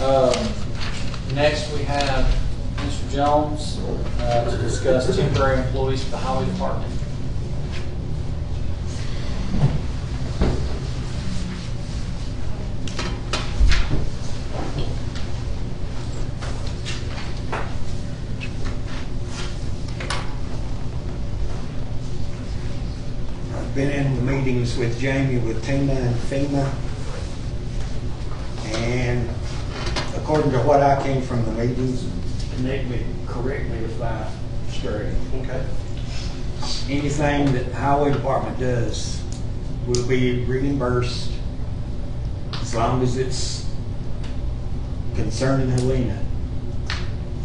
Next, we have Mr. Jones to discuss temporary employees for the Highway Department. I've been in the meetings with Jamie with TEMA and FEMA, and according to what I came from the meetings, and they would correct me if I stray. Okay. Anything that the Highway Department does will be reimbursed as long as it's concerning Helene.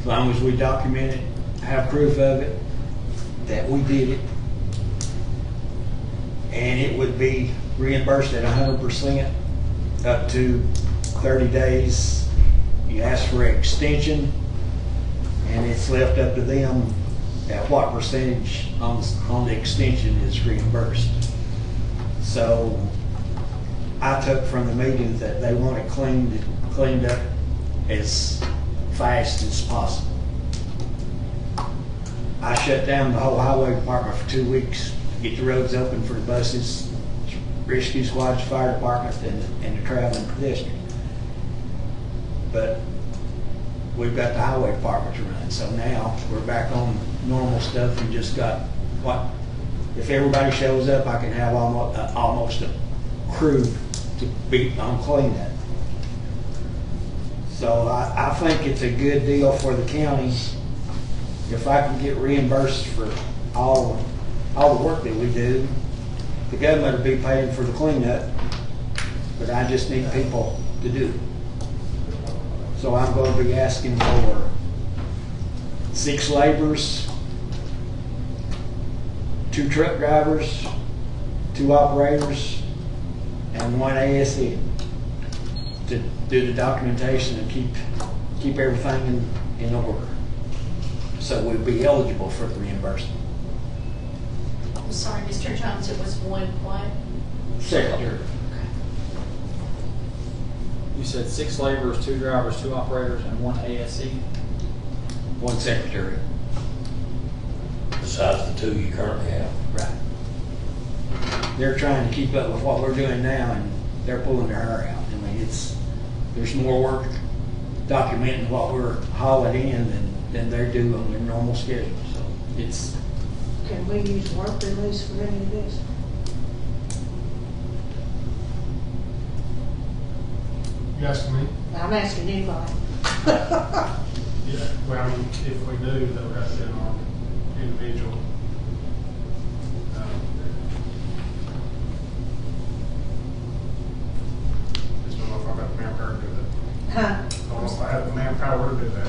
As long as we document it, have proof of it, that we did it, and it would be reimbursed at 100% up to 30 days. You ask for an extension, and it's left up to them at what percentage on the extension is reimbursed. So I took from the meeting that they want it cleaned up as fast as possible. I shut down the whole highway department for 2 weeks to get the roads open for the buses, rescue squads, fire department, and the traveling pedestrian. But we've got the highway department to run, so now we're back on normal stuff. We just got what? If everybody shows up, I can have almost a crew to be on cleanup. So I think it's a good deal for the county if I can get reimbursed for all the work that we do. The government will be paying for the cleanup, but I just need people to do it. So I'm going to be asking for 6 laborers, 2 truck drivers, 2 operators, and 1 ASE to do the documentation and keep everything in order. So we'll be eligible for the reimbursement. I'm sorry, Mr. Jones, it was one what? Secretary. You said 6 laborers, 2 drivers, 2 operators, and 1 ASE? 1 secretary. Besides the 2 you currently have. Right. They're trying to keep up with what we're doing now, and they're pulling their hair out. I mean, there's more work documenting what we're hauling in than they do on their normal schedule. So it's. Can we use work release for any of this? You asking me? I'm asking anybody. Yeah, well, I mean, if we do, that would have to be an individual. Just don't know if I've got the manpower to do that. Huh? I don't know if I have the manpower to do that.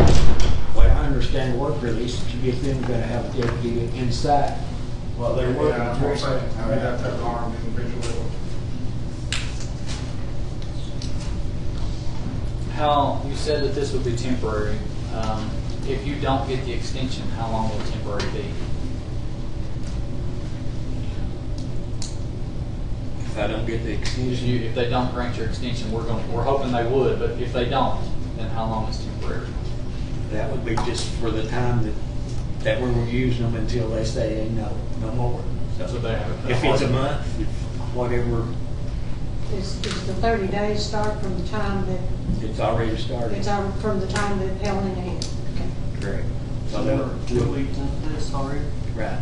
Well, I understand work release to get them going to have a deputy inside. Well, they're working. Yeah, I'm gonna say, I mean, that's an armed individual. How, you said that this would be temporary. If you don't get the extension, how long will temporary be? If I don't get the extension, If they don't grant your extension, we're hoping they would, but if they don't, then how long is temporary? that would be just for the time that we were using them until they say no more. So they have If it's a month, whatever, Is the 30 days start from the time that, it's already started. it's from the time that Helene had? Okay. Correct. So we're 2 weeks into this already? Right.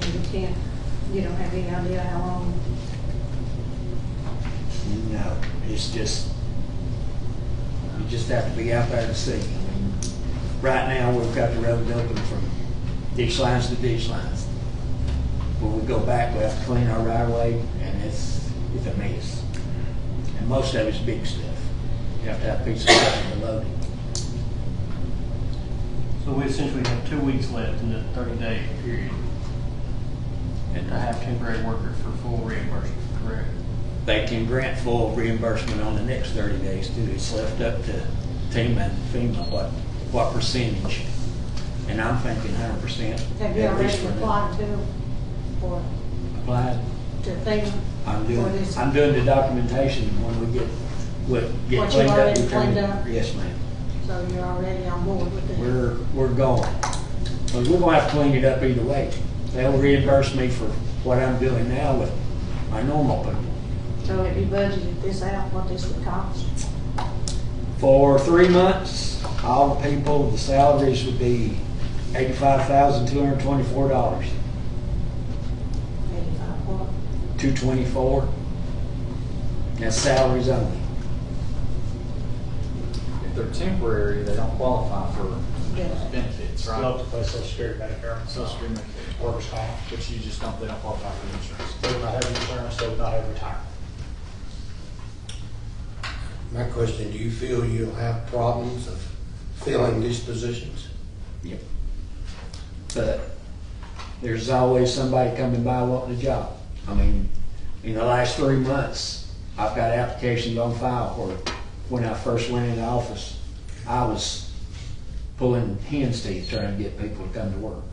And you don't have any idea how long? No, it's just, you just have to be out there to see. I mean, right now, we've got the road open from ditch lines to ditch lines. When we go back, we have to clean our right of way, and it's a mess. And most of it's big stuff. You have to have a piece of equipment to load it. So we essentially have 2 weeks left in the 30-day period and to have temporary workers for full reimbursement, correct? They can grant full reimbursement on the next 30 days too. It's left up to TEMA and FEMA what percentage. And I'm thinking 100%. Have you already applied Applied. to FEMA? I'm doing the documentation when we get Would get What, you cleaned up. already and turned- cleaned up? Yes, ma'am. So you're already on board with it? We're going. But we're gonna have to clean it up either way. They'll reimburse me for what I'm doing now with my normal people. So have you budgeted this out, what this would cost? For 3 months, all the people, the salaries would be $85,224. 85 what? 224. That's salaries only. If they're temporary, they don't qualify for Yeah. benefits, right? Love to pay Social Security, Medicare, Social Security benefits. workers' comp. But you just don't, they don't qualify for insurance. They would not have insurance, they would not have retirement. My question, do you feel you'll have problems of filling these positions? Yep. But there's always somebody coming by wanting a job. I mean, in the last 3 months, I've got applications on file where when I first went into office, I was pulling hen's teeth trying to get people to come to work.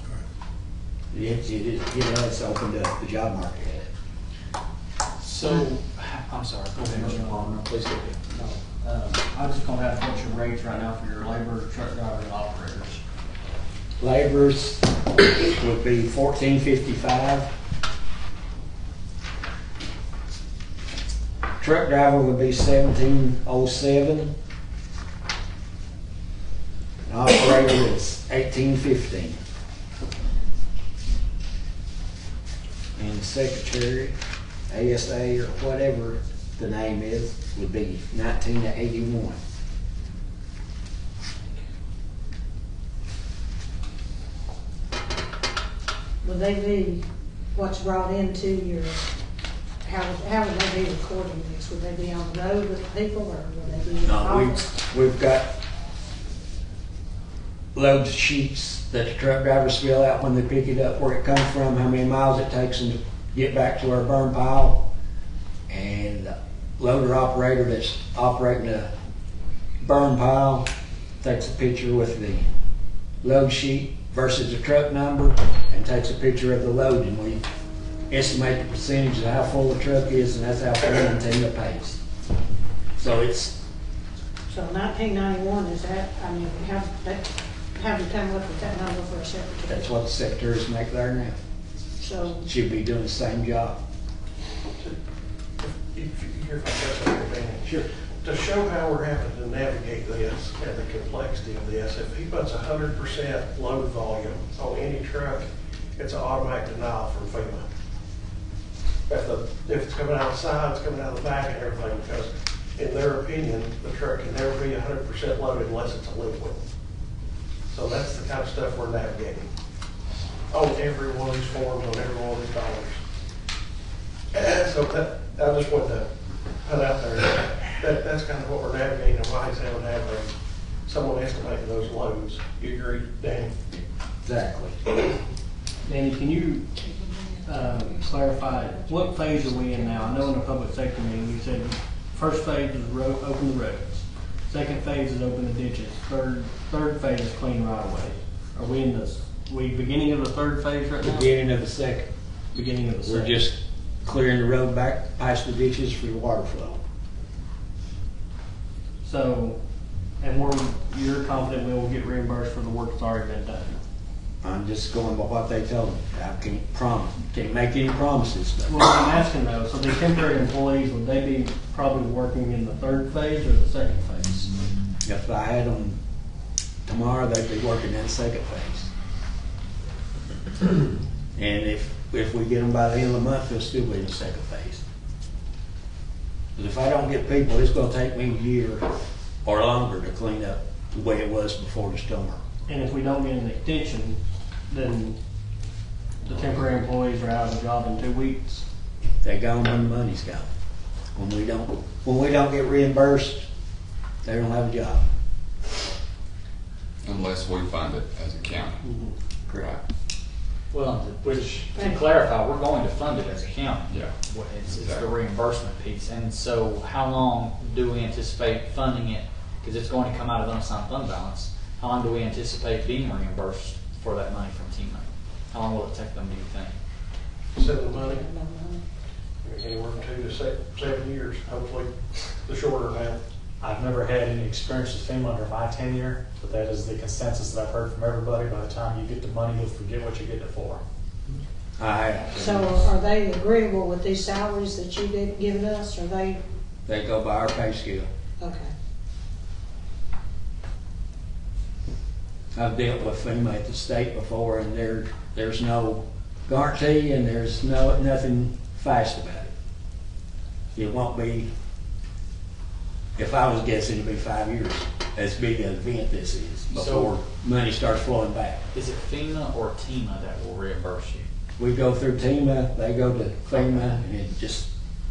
It has opened up the job market. So, I'm sorry, go ahead, Mr. Palmer, please go ahead. No. I'm just gonna have what's your rates right now for your labor, truck driver, and operators. Laborers would be $14.55. Truck driver would be $17.07. Operator is $18.15. And secretary, ASA or whatever the name is, would be $19.81. Would they be, what's brought into your, how would they be recording this? Would they be on the road with the people, or would they be in the No, office? we've got loads of sheets that the truck drivers fill out when they pick it up, where it comes from, how many miles it takes them to get back to our burn pile. And the loader operator that's operating the burn pile takes a picture with the load sheet versus the truck number and takes a picture of the load, and we estimate the percentage of how full the truck is, and that's how full Antenna pays. So it's, So 1991, is that, I mean, have you come up with that number for a secretary? that's what the secretaries make there now. So, She'll be doing the same job. Sure. To show how we're having to navigate this and the complexity of this, if he puts 100% load volume on any truck, it's an automatic denial from FEMA. If it's coming out the side, it's coming out the back and everything, because in their opinion, the truck can never be 100% loaded unless it's a liquid. So that's the kind of stuff we're navigating on every one of these forms, on every one of these dollars. So that, I just want to put out there, that's kind of what we're navigating, and why he's having to have someone estimating those loads. You agree, Danny? Exactly. Danny, can you clarify, what phase are we in now? I know in the public safety meeting, you said first phase is open the roads. Second phase is open the ditches. Third phase is clean right away. Are we in this, we beginning of the third phase right now? Beginning of the second. Beginning of the second. We're just clearing the road back past the ditches for the water flow. So, and you're confident we will get reimbursed for the work that's already been done? I'm just going by what they told me. I can't make any promises, but Well, I'm asking though, so the temporary employees, would they be probably working in the third phase or the second phase? if I had them tomorrow, they'd be working in the second phase. And if we get them by the end of the month, they'll still be in the second phase. Because if I don't get people, it's gonna take me a year or longer to clean up the way it was before the storm. And if we don't get an extension, then the temporary employees are out of a job in 2 weeks. They gone when the money's gone. When we don't get reimbursed, they don't have a job. Unless we fund it as a county. Correct. Well, which, to clarify, we're going to fund it as a county. Yeah. It's the reimbursement piece. And so how long do we anticipate funding it? Because it's going to come out of unassigned fund balance. How long do we anticipate being reimbursed for that money from TMA? How long will it take them, do you think? Send the money, anywhere from 2 to 7 years, hopefully the shorter now. I've never had any experience with FEMA under my tenure, but that is the consensus that I've heard from everybody. By the time you get the money, you'll forget what you get it for. I have. So are they agreeable with these salaries that you did given us, or they, They go by our pay scale. okay? I've dealt with FEMA at the state before, and there's no guarantee, and there's nothing fast about it. It won't be, if I was guessing, it'd be 5 years, as big an event this is, before money starts flowing back. Is it FEMA or TEMA that will reimburse you? We go through TEMA, they go to FEMA, and it just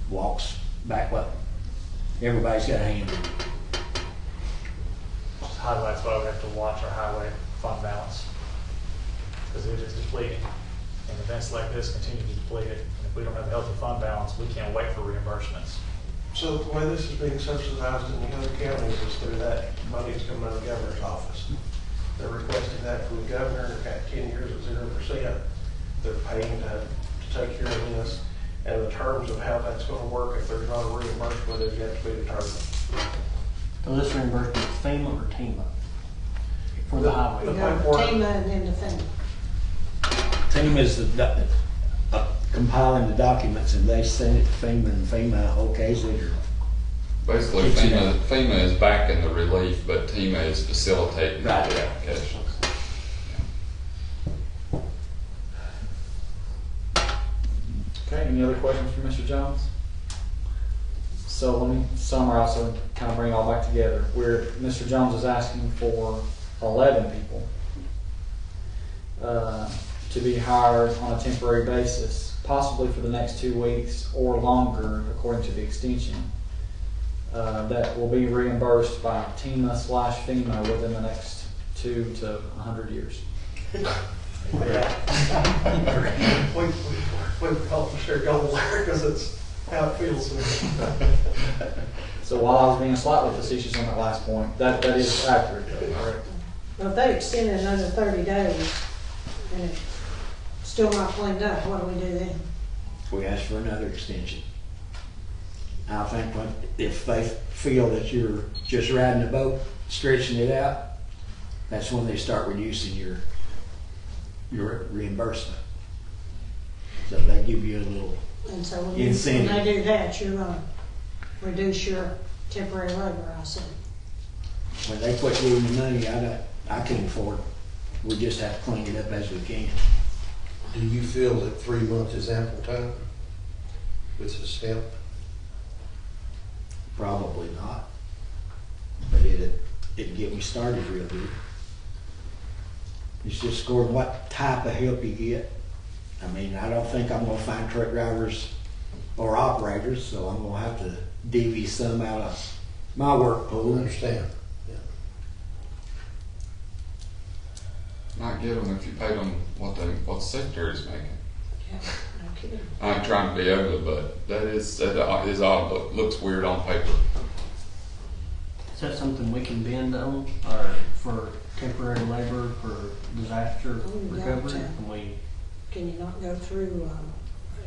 walks back up. Everybody's got a hand in it. That's why we have to watch our highway fund balance, because it is depleting. And events like this continue to deplete it. And if we don't have a healthy fund balance, we can't wait for reimbursements. So the way this is being subsidized in the other counties is through that money's coming out of the governor's office. They're requesting that from the governor at 10 years at 0%. They're paying to take care of this. And the terms of how that's going to work, if there's not a reimbursement, is yet to be determined. So this reimbursement is FEMA or TEMA for the highway? The You know, paperwork. TEMA and then the FEMA. TEMA is compiling the documents, and they send it to FEMA, and FEMA okays it. Basically, Keeps it up. FEMA is backing the relief, but TEMA is facilitating the Right. applications. Okay, any other questions for Mr. Jones? So let me summarize so we kind of bring it all back together. Mr. Jones is asking for 11 people to be hired on a temporary basis, possibly for the next 2 weeks or longer, according to the extension, that will be reimbursed by TEMA/FEMA within the next 2 to 100 years. We've helped to share gold there because it's how it feels. So while I was being slightly facetious on that last point, that is accurate, though, correct? Well, if they extend it another 30 days and it's still not cleaned up, what do we do then? We ask for another extension. I think if they feel that you're just riding the boat, stretching it out, that's when they start reducing your reimbursement. So they give you a little And so when incentive. they do that, you're gonna reduce your temporary labor, I assume. When they put you in the money, I can't afford it. We just have to clean it up as we can. Do you feel that 3 months is ample time with the step? Probably not. But it'd get me started real good. It's just scoring what type of help you get. I mean, I don't think I'm gonna find truck drivers or operators, so I'm gonna have to divvy some out of my work I pool. understand. Might get them if you paid them what the secretary's making. Yeah, no kidding. I ain't trying to be ugly, but that is odd. Looks weird on paper. Is that something we can bend on, or for temporary labor for disaster Oh, yeah, recovery? yeah. Can we, Can you not go through,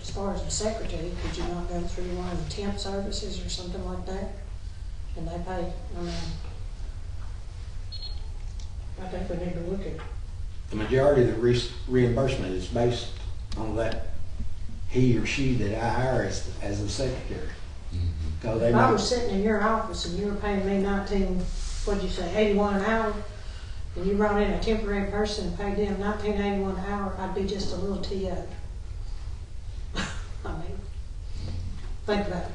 as far as the secretary, could you not go through one of the temp services or something like that? And they pay, I mean, I think we need to look at, The majority of the reimbursement is based on that he or she that I hire as the secretary. Cause they if I make, was sitting in your office and you were paying me 19, what'd you say, 81 an hour, and you brought in a temporary person and paid them 19.81 an hour, I'd be just a little TO. I mean, think about it.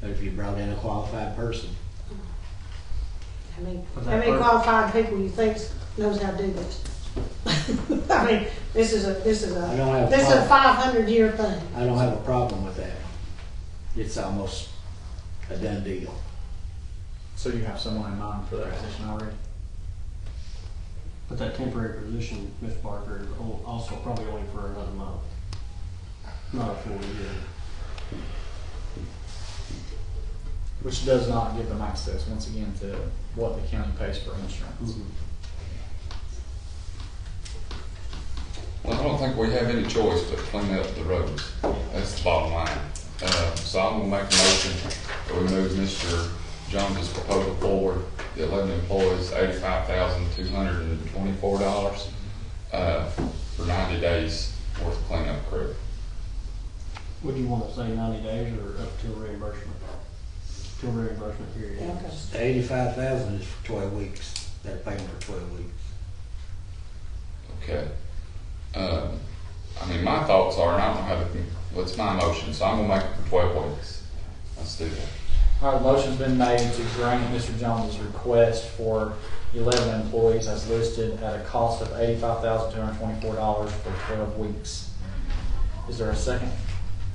but if you brought in a qualified person, I mean, Was how that many per- qualified people you think knows how to do this? I mean, this is a I don't have a this is a problem. 500-year thing. I don't have a problem with that. It's almost a done deal. So you have someone in mind for that position already? but that temporary position, Ms. Barker, is also probably only for another month, not a full year. Which does not give them access, once again, to what the county pays for insurance. Well, I don't think we have any choice but clean up the roads. That's the bottom line. So I'm gonna make a motion that we move Ms. Mr. Jones's proposal forward, the 11 employees, $85,224 for 90 days worth of cleanup crew. Would you want to say 90 days or up to a reimbursement? To a reimbursement period? Yeah, 'cause 85,000 is for 12 weeks. They're paying for 12 weeks. Okay. I mean, my thoughts are, and I don't have it, well, it's my motion, so I'm gonna make it for 12 weeks. Let's do that. All right, the motion's been made to grant Mr. Jones's request for 11 employees as listed at a cost of $85,224 for 12 weeks. Is there a second?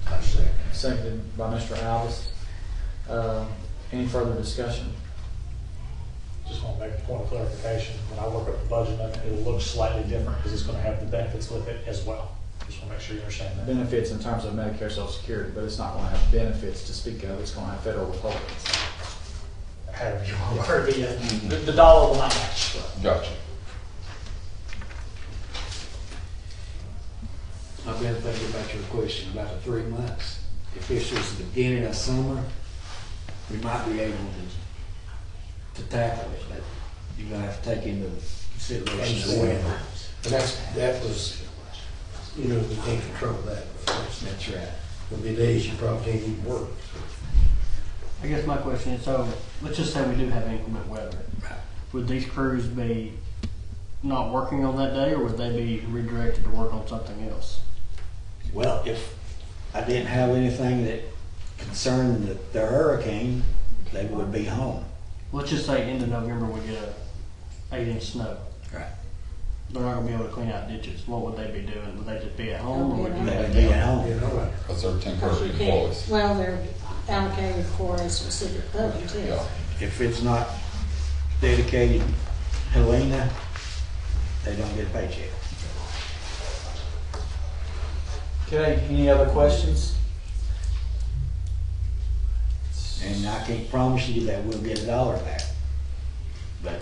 I second. Seconded by Mr. Alvis. Any further discussion? Just want to make a point of clarification. When I work up the budget, it'll look slightly different because it's going to have the benefits with it as well. Just want to make sure you understand that. Benefits in terms of Medicare, Social Security, but it's not going to have benefits to speak of. It's going to have federal withholdings. However you want to word it, the dollar will not match. Gotcha. I've been thinking about your question about the 3 months. If this was the beginning of summer, we might be able to tackle it, but you're gonna have to take into consideration the weather. And that was, you know, we can't control that. That's right. There'll be days you probably can't even work. I guess my question is, so let's just say we do have inclement weather. Would these crews be not working on that day, or would they be redirected to work on something else? Well, if I didn't have anything that concerned the hurricane, they would be home. Let's just say end of November we get a 8-inch snow. Right. They're not gonna be able to clean out ditches. What would they be doing? Would they just be at home, or would you? They would be at home. You know, Because they're Because temporary you can't, employees. well, they're allocated for a specific budget too. Yeah. If it's not dedicated Helene, they don't get a paycheck. Okay, any other questions? And I can't promise you that we'll get $1 back. But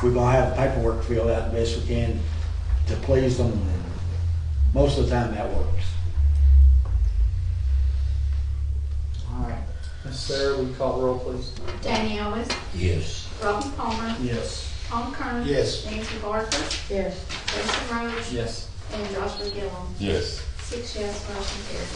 we're gonna have the paperwork filled out the best we can to please them, and most of the time that works. All right. Ms. Sarah, will you call the roll, please? Danny Ellis, yes. Robin Palmer, Yes. Tom Kern. Yes. Nancy Barker, Yes. Jason Rhodes, Yes. and Joshua Gillum. Yes. 6 yes, motion carried.